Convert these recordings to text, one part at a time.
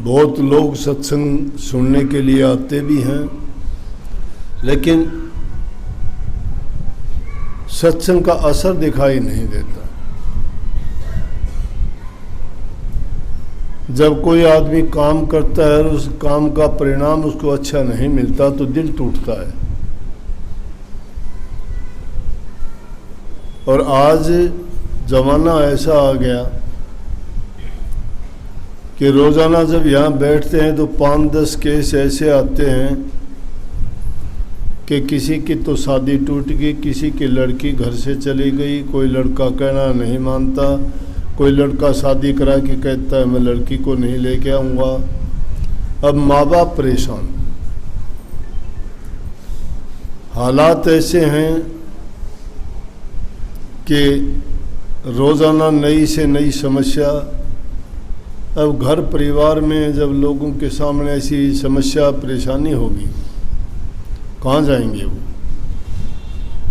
बहुत लोग सत्संग सुनने के लिए आते भी हैं, लेकिन सत्संग का असर दिखाई नहीं देता। जब कोई आदमी काम करता है और उस काम का परिणाम उसको अच्छा नहीं मिलता तो दिल टूटता है। और आज ज़माना ऐसा आ गया कि रोज़ाना जब यहाँ बैठते हैं तो 5-10 केस ऐसे आते हैं कि किसी की तो शादी टूट गई, किसी की लड़की घर से चली गई, कोई लड़का कहना नहीं मानता, कोई लड़का शादी करा के कहता है मैं लड़की को नहीं लेके आऊँगा। अब माँ बाप परेशान। हालात ऐसे हैं कि रोज़ाना नई से नई समस्या। अब घर परिवार में जब लोगों के सामने ऐसी समस्या परेशानी होगी, कहाँ जाएंगे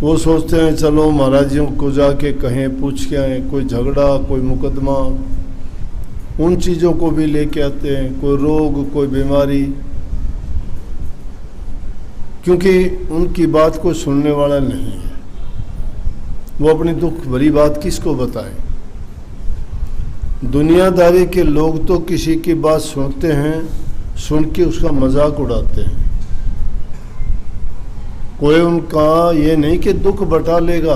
वो सोचते हैं चलो महाराजियों को जाके कहें, पूछ के आए, कोई झगड़ा, कोई मुकदमा, उन चीज़ों को भी लेके आते हैं, कोई रोग, कोई बीमारी, क्योंकि उनकी बात को सुनने वाला नहीं है। वो अपनी दुख भरी बात किसको बताएं। दुनियादारी के लोग तो किसी की बात सुनते हैं, सुन के उसका मजाक उड़ाते हैं। कोई उनका ये नहीं कि दुख बटा लेगा,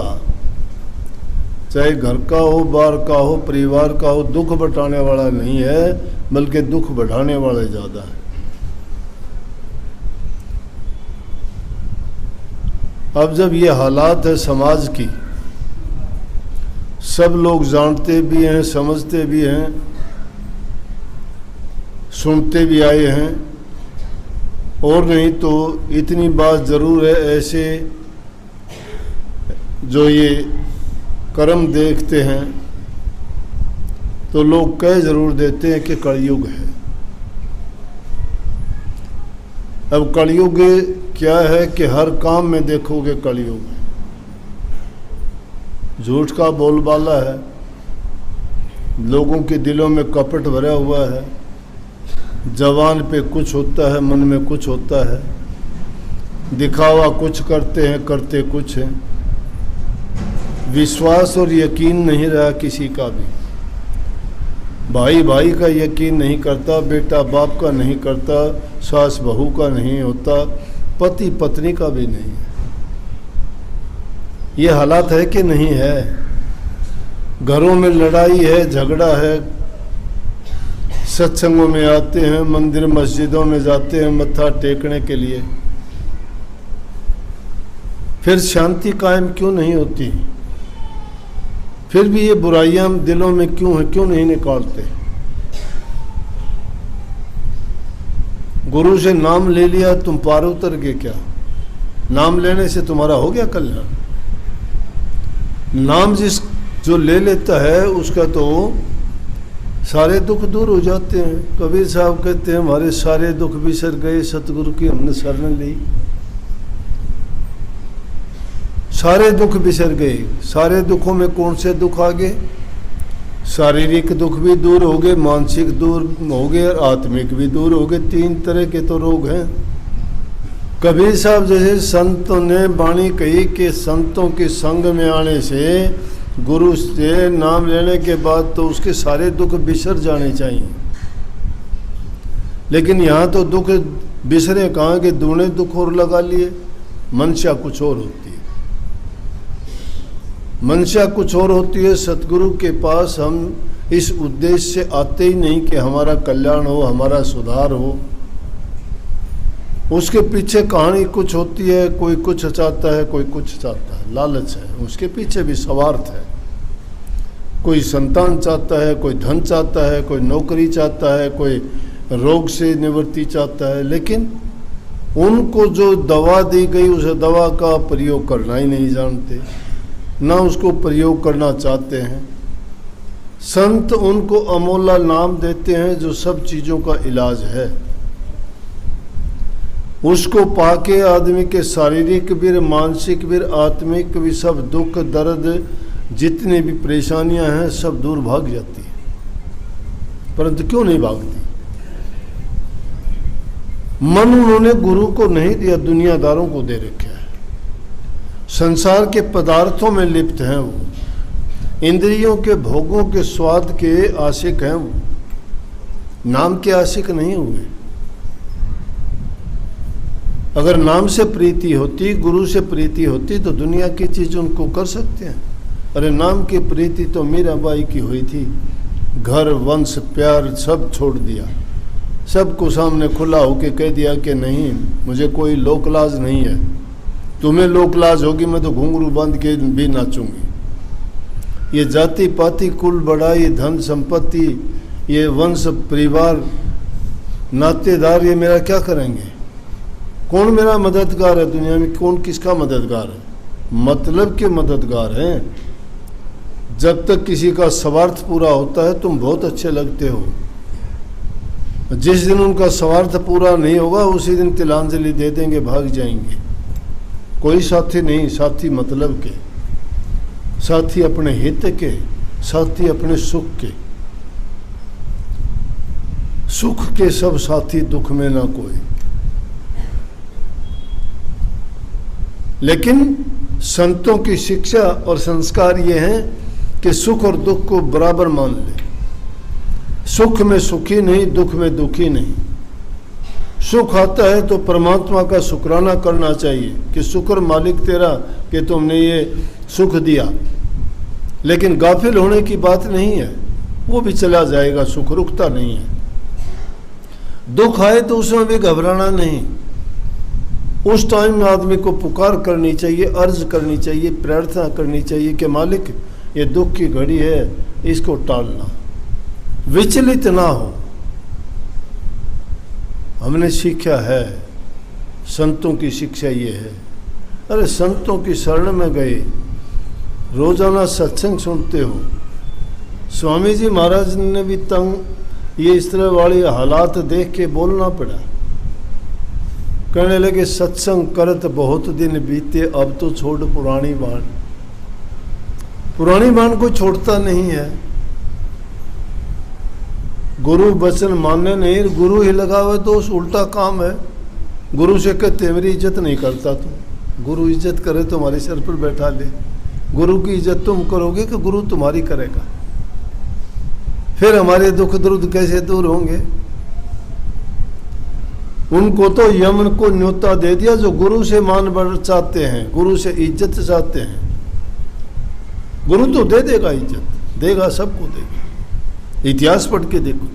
चाहे घर का हो, बाहर का हो, परिवार का हो, दुख बटाने वाला नहीं है, बल्कि दुख बढ़ाने वाले ज़्यादा है। अब जब ये हालात है समाज की, सब लोग जानते भी हैं, समझते भी हैं, सुनते भी आए हैं, और नहीं तो इतनी बात ज़रूर है, ऐसे जो ये कर्म देखते हैं तो लोग कह ज़रूर देते हैं कि कलयुग है। अब कलयुग क्या है कि हर काम में देखोगे कलयुग है। झूठ का बोलबाला है, लोगों के दिलों में कपट भरा हुआ है, जबान पे कुछ होता है, मन में कुछ होता है, दिखावा कुछ करते हैं, करते कुछ हैं। विश्वास और यकीन नहीं रहा किसी का भी। भाई भाई का यकीन नहीं करता, बेटा बाप का नहीं करता, सास बहू का नहीं होता, पति पत्नी का भी नहीं है। ये हालात है कि नहीं है। घरों में लड़ाई है, झगड़ा है, सत्संगों में आते हैं, मंदिर मस्जिदों में जाते हैं मत्था टेकने के लिए, फिर शांति कायम क्यों नहीं होती? फिर भी ये बुराइयां दिलों में क्यों है, क्यों नहीं निकालते? गुरु से नाम ले लिया, तुम पार उतर गए क्या? नाम लेने से तुम्हारा हो गया कल्याण? नाम जो ले लेता है उसका तो सारे दुख दूर हो जाते हैं। कबीर साहब कहते हैं हमारे सारे दुख बिसर गए, सतगुरु की हमने शरण ली। सारे दुख बिसर गए। सारे दुखों में कौन से दुख आ गए? शारीरिक दुख भी दूर हो गए, मानसिक दूर हो गए और आत्मिक भी दूर हो गए। 3 तरह के तो रोग हैं। कबीर साहब जैसे संतों ने वाणी कही कि संतों के संग में आने से, गुरु से नाम लेने के बाद तो उसके सारे दुख बिसर जाने चाहिए। लेकिन यहाँ तो दुख बिसरे कहाँ के, दूने दुख और लगा लिए। मंशा कुछ और होती है, मंशा कुछ और होती है। सतगुरु के पास हम इस उद्देश्य से आते ही नहीं कि हमारा कल्याण हो, हमारा सुधार हो। उसके पीछे कहानी कुछ होती है, कोई कुछ चाहता है, कोई कुछ चाहता है, लालच है, उसके पीछे भी स्वार्थ है। कोई संतान चाहता है, कोई धन चाहता है, कोई नौकरी चाहता है, कोई रोग से निवृत्ति चाहता है। लेकिन उनको जो दवा दी गई उस दवा का प्रयोग करना ही नहीं जानते, ना उसको प्रयोग करना चाहते हैं। संत उनको अमोला नाम देते हैं जो सब चीज़ों का इलाज है। उसको पाके आदमी के शारीरिक भी, मानसिक भी, आत्मिक भी सब दुख दर्द जितनी भी परेशानियां हैं सब दूर भाग जाती हैं। परंतु क्यों नहीं भागती? मन उन्होंने गुरु को नहीं दिया, दुनियादारों को दे रखा है। संसार के पदार्थों में लिप्त हैं वो, इंद्रियों के भोगों के स्वाद के आशिक हैं वो, नाम के आशिक नहीं हुए। अगर नाम से प्रीति होती, गुरु से प्रीति होती तो दुनिया की चीज उनको कर सकते हैं। अरे नाम की प्रीति तो मीराबाई की हुई थी, घर वंश प्यार सब छोड़ दिया, सबको सामने खुला होके कह दिया कि नहीं मुझे कोई लोकलाज नहीं है, तुम्हें लोकलाज होगी मैं तो घुंघरू बांध के भी नाचूंगी। ये जाति पाति कुल बढ़ाई धन संपत्ति ये वंश परिवार नातेदार ये मेरा क्या करेंगे? कौन मेरा मददगार है दुनिया में? कौन किसका मददगार है? मतलब के मददगार हैं। जब तक किसी का स्वार्थ पूरा होता है तुम बहुत अच्छे लगते हो, जिस दिन उनका स्वार्थ पूरा नहीं होगा उसी दिन तिलांजलि दे देंगे, भाग जाएंगे। कोई साथी नहीं, साथी मतलब के, साथी अपने हित के, साथी अपने सुख के। सुख के सब साथी, दुख में ना कोई। लेकिन संतों की शिक्षा और संस्कार ये हैं कि सुख और दुख को बराबर मान ले। सुख में सुखी नहीं, दुख में दुखी नहीं। सुख आता है तो परमात्मा का शुक्राना करना चाहिए कि शुक्र मालिक तेरा कि तुमने ये सुख दिया। लेकिन गाफिल होने की बात नहीं है, वो भी चला जाएगा, सुख रुकता नहीं है। दुख आए तो उसमें भी घबराना नहीं। उस टाइम में आदमी को पुकार करनी चाहिए, अर्ज करनी चाहिए, प्रार्थना करनी चाहिए कि मालिक ये दुख की घड़ी है, इसको टालना, विचलित ना हो। हमने सीखा है, संतों की शिक्षा ये है। अरे संतों की शरण में गए, रोजाना सत्संग सुनते हो। स्वामी जी महाराज ने भी तंग ये इस तरह वाले हालात देख के बोलना पड़ा। कहने लगे सत्संग करत बहुत दिन बीते, अब तो छोड़ पुरानी बाण। पुरानी बाण को छोड़ता नहीं है। गुरु वचन मानने नहीं, गुरु ही लगावे तो उस उल्टा काम है। गुरु से कहते मेरी इज्जत नहीं करता तू, गुरु इज्जत करे तो हमारे सर पर बैठा ले। गुरु की इज्जत तुम करोगे कि गुरु तुम्हारी करेगा? फिर हमारे दुख दर्द कैसे दूर होंगे? उनको तो यमन को न्योता दे दिया जो गुरु से मान बढ़ चाहते हैं, गुरु से इज्जत चाहते हैं। गुरु तो दे देगा, इज्जत देगा, सबको देगा। इतिहास पढ़ के देखो,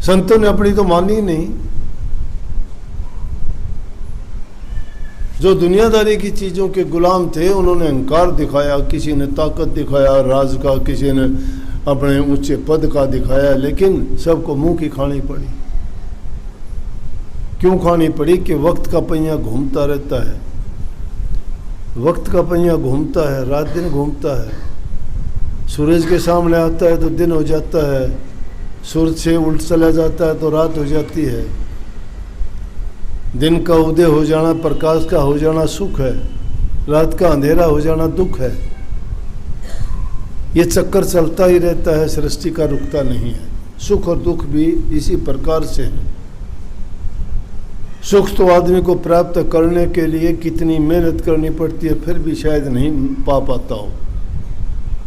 संतों ने अपनी तो मानी नहीं। जो दुनियादारी की चीजों के गुलाम थे उन्होंने अहंकार दिखाया, किसी ने ताकत दिखाया राज का, किसी ने अपने ऊंचे पद का दिखाया, लेकिन सबको मुंह की खानी पड़ी। क्यों खानी पड़ी? कि वक्त का पहिया घूमता रहता है। वक्त का पहिया घूमता है, रात दिन घूमता है। सूरज के सामने आता है तो दिन हो जाता है, सूरज से उल्ट चला जाता है तो रात हो जाती है। दिन का उदय हो जाना, प्रकाश का हो जाना सुख है, रात का अंधेरा हो जाना दुख है। ये चक्कर चलता ही रहता है, सृष्टि का रुकता नहीं है। सुख और दुख भी इसी प्रकार से है। सुख तो आदमी को प्राप्त करने के लिए कितनी मेहनत करनी पड़ती है, फिर भी शायद नहीं पा पाता हो,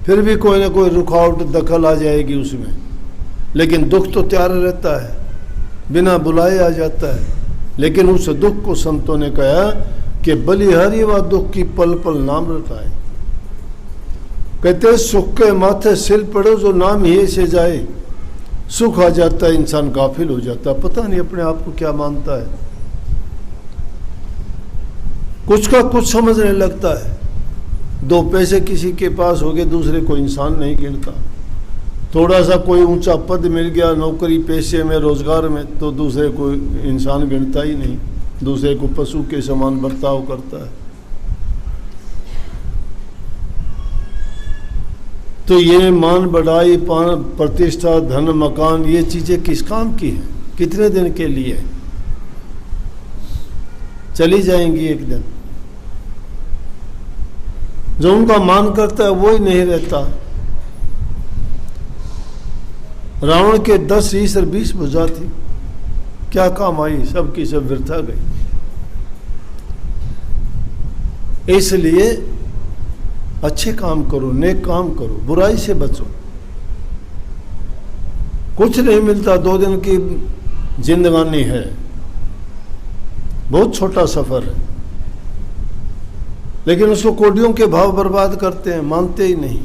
फिर भी कोई ना कोई रुकावट दखल आ जाएगी उसमें। लेकिन दुख तो तैयार रहता है, बिना बुलाए आ जाता है। लेकिन उस दुख को संतों ने कहा कि बलिहारी व दुख की पल पल नाम रटाए। कहते सुख के माथे सिल पड़ो जो नाम ही से जाए। सुख आ जाता है, इंसान गाफिल हो जाता है, पता नहीं अपने आप को क्या मानता है, कुछ का कुछ समझने लगता है। दो पैसे किसी के पास हो गए, दूसरे को इंसान नहीं गिनता। थोड़ा सा कोई ऊंचा पद मिल गया नौकरी पेशे में, रोजगार में, तो दूसरे को इंसान गिनता ही नहीं, दूसरे को पशु के समान बर्ताव करता है। तो ये मान बढ़ाई, प्रतिष्ठा, धन, मकान, ये चीजें किस काम की है? कितने दिन के लिए? चली जाएंगी एक दिन। जो उनका मान करता है वो ही नहीं रहता। रावण के 10 ईस और 20 भुजा थी। क्या काम आई? सबकी सब व्यर्था गई। इसलिए अच्छे काम करो, नेक काम करो, बुराई से बचो। कुछ नहीं मिलता, 2 दिन की जिंदगानी है, बहुत छोटा सफर है, लेकिन उसको कोडियों के भाव बर्बाद करते हैं, मानते ही नहीं।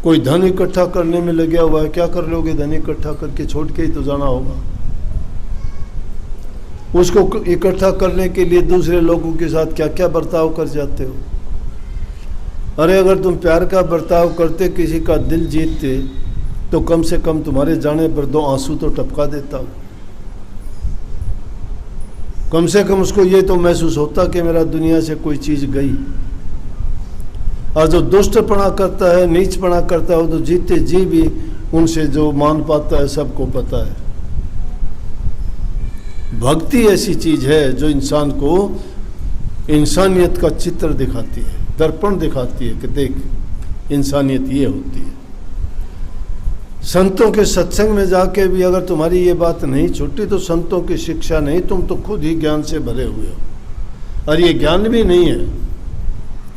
कोई धन इकट्ठा करने में लगा हुआ है, क्या कर लोगे? धन इकट्ठा करके छोड़ के ही तो जाना होगा। उसको इकट्ठा करने के लिए दूसरे लोगों के साथ क्या क्या बर्ताव कर जाते हो। अरे अगर तुम प्यार का बर्ताव करते, किसी का दिल जीतते, तो कम से कम तुम्हारे जाने पर 2 आंसू तो टपका देता हो। कम से कम उसको ये तो महसूस होता कि मेरा दुनिया से कोई चीज़ गई। और जो दुष्टपना करता है, नीचपना करता है, वो तो जीते जी भी उनसे जो मान पाता है सबको पता है। भक्ति ऐसी चीज है जो इंसान को इंसानियत का चित्र दिखाती है, दर्पण दिखाती है कि देख इंसानियत ये होती है। संतों के सत्संग में जाके भी अगर तुम्हारी ये बात नहीं छूटी तो संतों की शिक्षा नहीं, तुम तो खुद ही ज्ञान से भरे हुए हो। और ये ज्ञान भी नहीं है,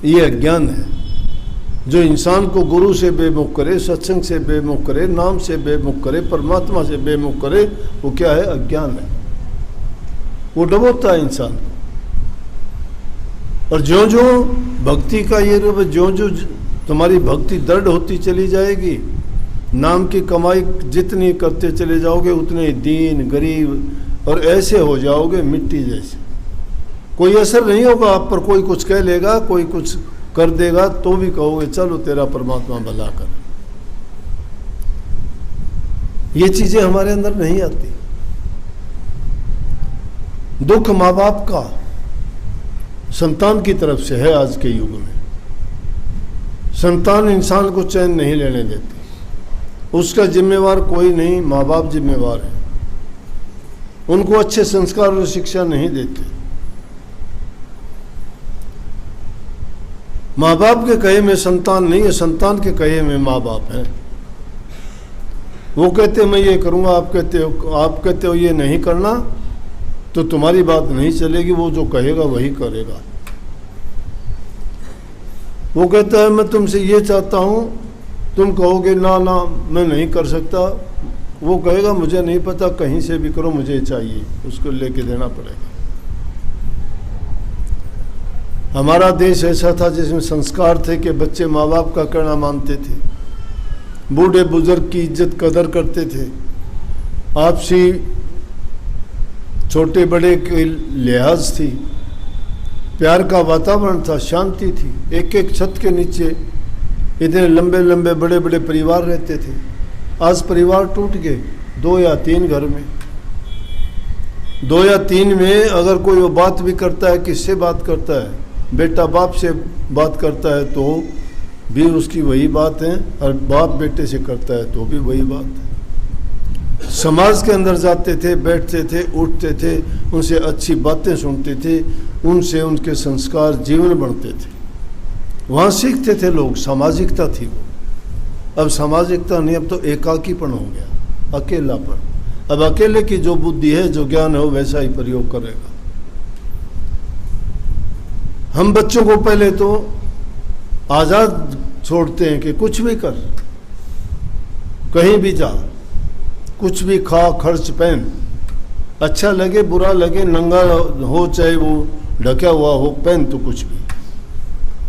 ये अज्ञान है जो इंसान को गुरु से बेमुख करे, सत्संग से बेमुख करे, नाम से बेमुख करे, परमात्मा से बेमुख करे। वो क्या है? अज्ञान है। वो डबोता है इंसान को। और ज्यों ज्यों भक्ति का ये रूप, ज्यों ज्यों तुम्हारी भक्ति दृढ़ होती चली जाएगी, नाम की कमाई जितनी करते चले जाओगे उतने दीन गरीब और ऐसे हो जाओगे मिट्टी जैसे। कोई असर नहीं होगा आप पर। कोई कुछ कह लेगा, कोई कुछ कर देगा तो भी कहोगे चलो तेरा परमात्मा भला कर। ये चीजें हमारे अंदर नहीं आती। दुख माँ बाप का संतान की तरफ से है। आज के युग में संतान इंसान को चैन नहीं लेने देती। उसका जिम्मेवार कोई नहीं, माँ बाप जिम्मेवार है। उनको अच्छे संस्कार और शिक्षा नहीं देते। माँ बाप के कहे में संतान नहीं है, संतान के कहे में माँ बाप है। वो कहते मैं ये करूँगा, आप कहते हो ये नहीं करना, तो तुम्हारी बात नहीं चलेगी। वो जो कहेगा वही करेगा। वो कहता है मैं तुमसे ये चाहता हूँ, तुम कहोगे ना ना मैं नहीं कर सकता। वो कहेगा मुझे नहीं पता, कहीं से भी करो मुझे चाहिए, उसको लेके देना पड़ेगा। हमारा देश ऐसा था जिसमें संस्कार थे कि बच्चे माँ बाप का कहना मानते थे, बूढ़े बुजुर्ग की इज्जत कदर करते थे, आपसी छोटे बड़े की लिहाज थी, प्यार का वातावरण था, शांति थी। एक एक छत के नीचे इतने लंबे लंबे बड़े बड़े परिवार रहते थे। आज परिवार टूट गए, 2 या 3 घर में। 2 या 3 में अगर कोई वो बात भी करता है, किससे बात करता है? बेटा बाप से बात करता है तो भी उसकी वही बात है, और बाप बेटे से करता है तो भी वही बात है। समाज के अंदर जाते थे, बैठते थे, उठते थे, उनसे अच्छी बातें सुनते थे, उनसे उनके संस्कार जीवन बनते थे। वहाँ सीखते थे लोग, सामाजिकता थी वो। अब सामाजिकता नहीं, अब तो एकाकीपन हो गया, अकेलापन। अब अकेले की जो बुद्धि है, जो ज्ञान है, वो वैसा ही प्रयोग करेगा। हम बच्चों को पहले तो आज़ाद छोड़ते हैं कि कुछ भी कर, कहीं भी जा, कुछ भी खा, खर्च, पहन, अच्छा लगे बुरा लगे, नंगा हो चाहे वो ढका हुआ हो, पहन तो कुछ भी।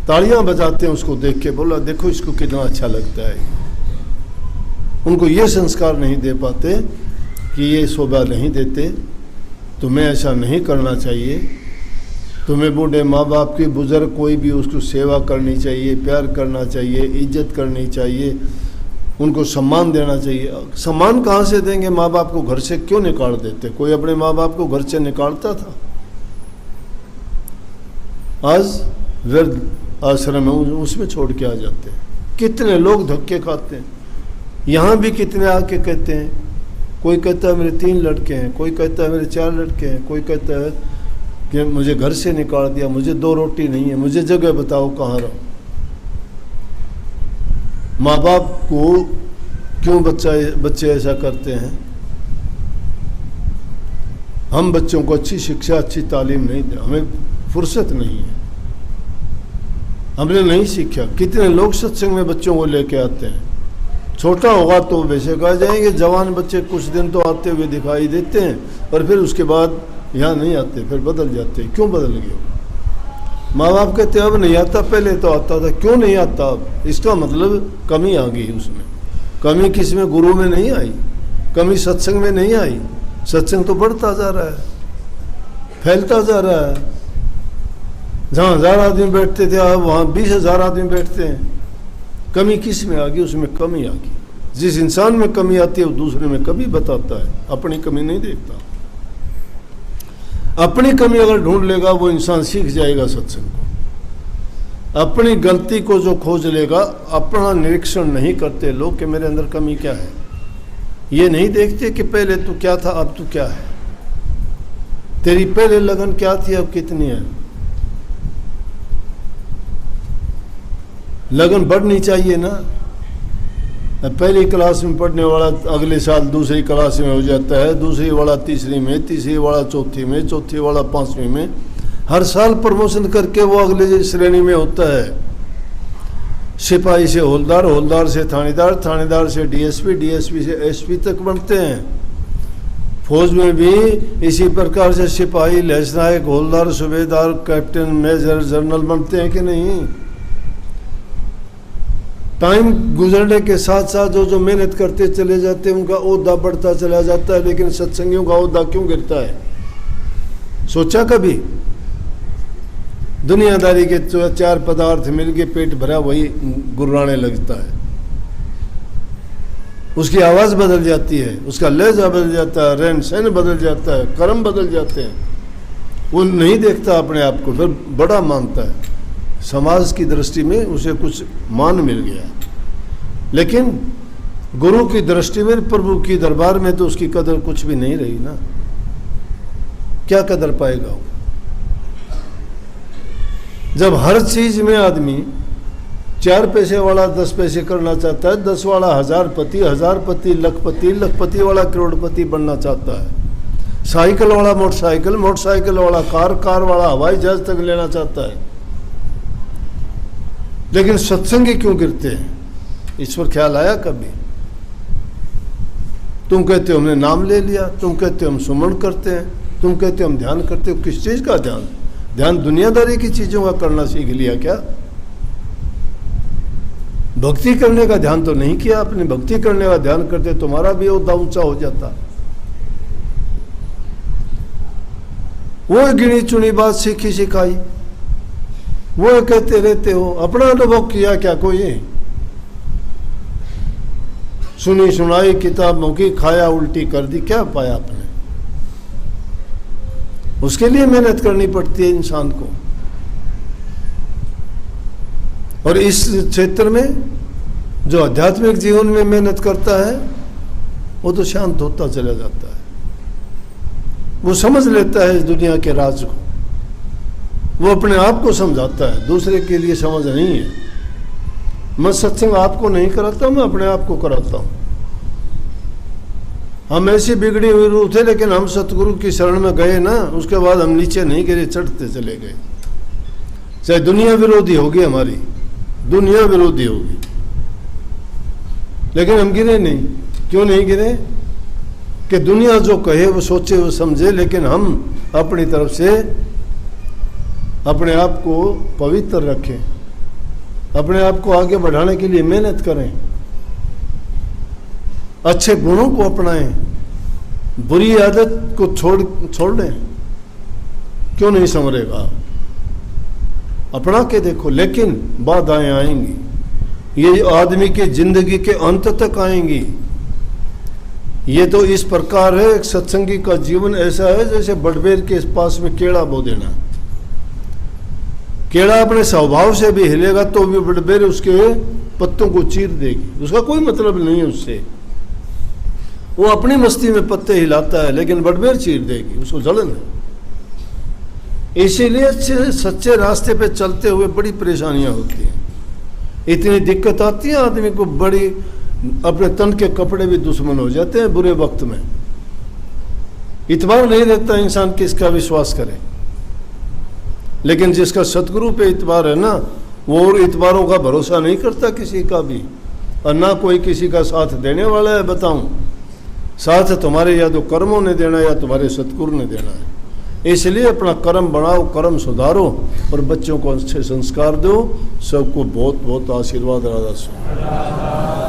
तालियां बजाते हैं उसको देख के, बोला देखो इसको कितना अच्छा लगता है। उनको ये संस्कार नहीं दे पाते कि ये शोभा नहीं देते, तुम्हें ऐसा नहीं करना चाहिए, तुम्हें बूढ़े माँ बाप की, बुजुर्ग कोई भी, उसको सेवा करनी चाहिए, प्यार करना चाहिए, इज्जत करनी चाहिए, उनको सम्मान देना चाहिए। सम्मान कहाँ से देंगे? माँ बाप को घर से क्यों निकाल देते? कोई अपने माँ बाप को घर से निकालता था? आज वृद्ध आश्रम है, उसमें छोड़ के आ जाते हैं। कितने लोग धक्के खाते हैं। यहाँ भी कितने आके कहते हैं, कोई कहता है मेरे 3 लड़के हैं, कोई कहता है मेरे 4 लड़के हैं, कोई कहता है कि मुझे घर से निकाल दिया, मुझे 2 रोटी नहीं है, मुझे जगह बताओ कहाँ रहूँ। माँ बाप को क्यों बच्चे ऐसा करते हैं? हम बच्चों को अच्छी शिक्षा, अच्छी तालीम नहीं दे, हमें फुर्सत नहीं है, हमने नहीं सीखा। कितने लोग सत्संग में बच्चों को लेके आते हैं, छोटा होगा तो वैसे कहा जाएंगे, जवान बच्चे कुछ दिन तो आते हुए दिखाई देते हैं और फिर उसके बाद यहाँ नहीं आते, फिर बदल जाते हैं। क्यों बदल गए? माँ बाप कहते अब नहीं आता, पहले तो आता था। क्यों नहीं आता अब? इसका मतलब कमी आ गई उसमें। कमी किस में? गुरु में नहीं आई, कमी सत्संग में नहीं आई। सत्संग तो बढ़ता जा रहा है, फैलता जा रहा है। जहाँ 1000 आदमी बैठते थे अब वहाँ 20,000 आदमी बैठते हैं। कमी किस में आ गई? उसमें कमी आ गई। जिस इंसान में कमी आती है वो दूसरे में कभी बताता है, अपनी कमी नहीं देखता। अपनी कमी अगर ढूंढ लेगा वो इंसान सीख जाएगा सत्संग को। अपनी गलती को जो खोज लेगा, अपना निरीक्षण नहीं करते लोग कि मेरे अंदर कमी क्या है। ये नहीं देखते कि पहले तू क्या था अब तू क्या है, तेरी पहले लगन क्या थी अब कितनी है। लगन बढ़नी चाहिए ना। पहली क्लास में पढ़ने वाला अगले साल दूसरी क्लास में हो जाता है, दूसरी वाला तीसरी में, तीसरी वाला चौथी में, चौथी वाला 5वीं में। हर साल प्रमोशन करके वो अगले श्रेणी में होता है। सिपाही से हवलदार, हवलदार से थानेदार, थानेदार से डीएसपी, डीएसपी से एसपी तक बनते हैं। फौज में भी इसी प्रकार से सिपाही, लहसनायक, हवलदार, सूबेदार, कैप्टन, मेजर, जनरल बनते हैं कि नहीं? टाइम गुजरने के साथ साथ जो जो मेहनत करते चले जाते हैं उनका ओहदा बढ़ता चला जाता है, लेकिन सत्संगियों का ओहदा क्यों गिरता है? सोचा कभी? दुनियादारी के 4 पदार्थ मिलके पेट भरा वही गुर्राने लगता है। उसकी आवाज़ बदल जाती है, उसका लहजा बदल जाता है, रहन सहन बदल जाता है, कर्म बदल जाते हैं। वो नहीं देखता अपने आप को, फिर बड़ा मानता है। समाज की दृष्टि में उसे कुछ मान मिल गया, लेकिन गुरु की दृष्टि में, प्रभु की दरबार में तो उसकी कदर कुछ भी नहीं रही ना। क्या कदर पाएगा वो? जब हर चीज में आदमी 4 पैसे वाला 10 पैसे करना चाहता है, 10 वाला हजारपति, हजारपति लखपति, लखपति वाला करोड़पति बनना चाहता है, साइकिल वाला मोटरसाइकिल, मोटरसाइकिल वाला कार, कार वाला हवाई जहाज तक लेना चाहता है। लेकिन सत्संगी क्यों गिरते हैं? ईश्वर ख्याल आया कभी? तुम कहते हो हमने नाम ले लिया, तुम कहते हो हम सुमरण करते हैं, तुम कहते हो हम ध्यान करते हो। किस चीज का ध्यान? ध्यान दुनियादारी की चीजों का करना सीख लिया क्या? भक्ति करने का ध्यान तो नहीं किया आपने। भक्ति करने का ध्यान करते तुम्हारा भी ओहदा ऊंचा हो जाता। वो गिनी चुनी बात सीखी सिखाई वो कहते रहते हो। अपना अनुभव किया क्या कोई? सुनी सुनाई किताबों की, खाया उल्टी कर दी, क्या पाया आपने? उसके लिए मेहनत करनी पड़ती है इंसान को। और इस क्षेत्र में जो आध्यात्मिक जीवन में मेहनत करता है वो तो शांत होता चला जाता है। वो समझ लेता है इस दुनिया के राज को, वो अपने आप को समझाता है, दूसरे के लिए समझ नहीं है। मैं सत्संग आपको नहीं कराता, मैं अपने आप को कराता हूँ। हम ऐसी बिगड़ी हुई रूह थे, लेकिन हम सतगुरु की शरण में गए ना, उसके बाद हम नीचे नहीं गिरे, चढ़ते चले गए। चाहे दुनिया विरोधी होगी हमारी, दुनिया विरोधी होगी, लेकिन हम गिरे नहीं। क्यों नहीं गिरे? कि दुनिया जो कहे वो सोचे वो समझे, लेकिन हम अपनी तरफ से अपने आप को पवित्र रखें, अपने आप को आगे बढ़ाने के लिए मेहनत करें, अच्छे गुणों को अपनाएं, बुरी आदत को छोड़ दें। क्यों नहीं संवरेगा? अपना के देखो। लेकिन बाधाएं आएंगी, ये आदमी की जिंदगी के अंत तक आएंगी। ये तो इस प्रकार है, एक सत्संगी का जीवन ऐसा है जैसे बड़बेर के पास में केड़ा बो देना। केड़ा अपने स्वभाव से भी हिलेगा तो भी बड़बेर उसके पत्तों को चीर देगी, उसका कोई मतलब नहीं है उससे। वो अपनी मस्ती में पत्ते हिलाता है, लेकिन बड़बेर चीर देगी, उसको जलन है। इसीलिए अच्छे सच्चे रास्ते पे चलते हुए बड़ी परेशानियां होती हैं, इतनी दिक्कत आती है आदमी को, बड़ी अपने तन के कपड़े भी दुश्मन हो जाते हैं बुरे वक्त में। इतबार नहीं रहता, इंसान किसका विश्वास करे। लेकिन जिसका सतगुरु पे इतबार है ना, वो और इतबारों का भरोसा नहीं करता किसी का भी, और ना कोई किसी का साथ देने वाला है। बताऊं, साथ तुम्हारे या तो कर्मों ने देना है या तुम्हारे सतगुरु ने देना है। इसलिए अपना कर्म बढ़ाओ, कर्म सुधारो और बच्चों को अच्छे संस्कार दो। सबको बहुत बहुत आशीर्वाद राधा स्वामी।